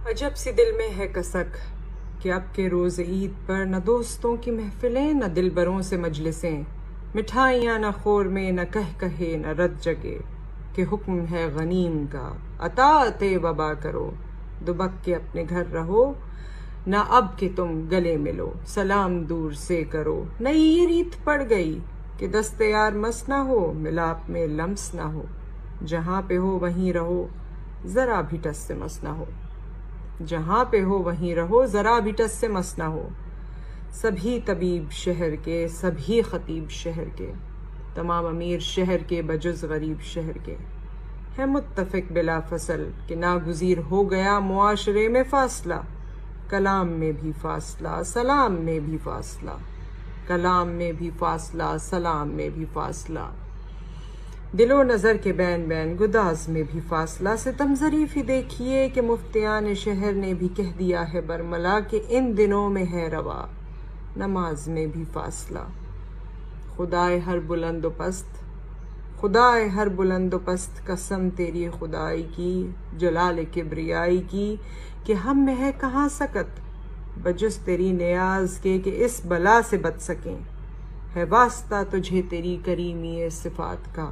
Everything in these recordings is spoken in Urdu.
عجب سی دل میں ہے کسک کہ اب کے روز عید پر نہ دوستوں کی محفلیں نہ دلبروں سے مجلسیں، مٹھائیاں نہ خور میں نہ کہے نہ رت جگے، کہ حکم ہے غنیم کا اطاعت وبا کرو، دبک کے اپنے گھر رہو نہ اب کہ تم گلے ملو، سلام دور سے کرو۔ نئی یہ ریت پڑ گئی کہ دست یار مس نہ ہو، ملاپ میں لمس نہ ہو، جہاں پہ ہو وہیں رہو ذرا بھی ٹس سے مس نہ ہو، جہاں پہ ہو وہیں رہو ذرا بھی ٹس سے مس نہ ہو۔ سبھی طبیب شہر کے سبھی خطیب شہر کے، تمام امیر شہر کے بجز غریب شہر کے، ہے متفق بلا فصل کہ ناگزیر ہو گیا معاشرے میں فاصلہ، کلام میں بھی فاصلہ سلام میں بھی فاصلہ، کلام میں بھی فاصلہ سلام میں بھی فاصلہ، دل و نظر کے بین بین گداز میں بھی فاصلہ۔ ستم ظریفی دیکھیے کہ مفتیان شہر نے بھی کہہ دیا ہے برملا کہ ان دنوں میں ہے روا نماز میں بھی فاصلہ۔ خدائے ہر بلند و پست، خدائے ہر بلند و پست، قسم تیری خدائی کی جلال کبریائی کی کہ ہم میں ہے کہاں سکت بجز تیری نیاز کے کہ اس بلا سے بچ سکیں، ہے واسطہ تجھے تیری کریمی صفات کا،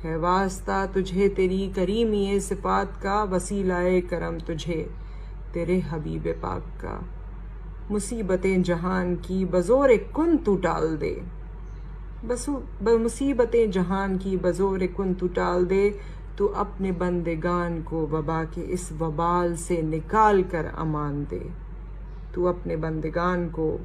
ہے واسطہ تجھے تیری کریمی صفات کا، وسیلہ کرم تجھے تیرے حبیب پاک کا۔ مصیبتیں جہان کی بزور کن تو ٹال دے، مصیبتیں جہان کی بزور کن تو ٹال دے، تو اپنے بندگان کو وبا کے اس وبال سے نکال کر امان دے، تو اپنے بندگان کو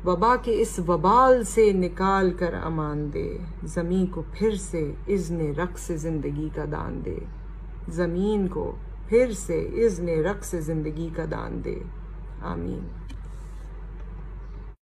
وبا کے اس وبال سے نکال کر امان دے، زمین کو پھر سے اذن رقص زندگی کا دان دے، زمین کو پھر سے اذن رقص زندگی کا دان دے، آمین۔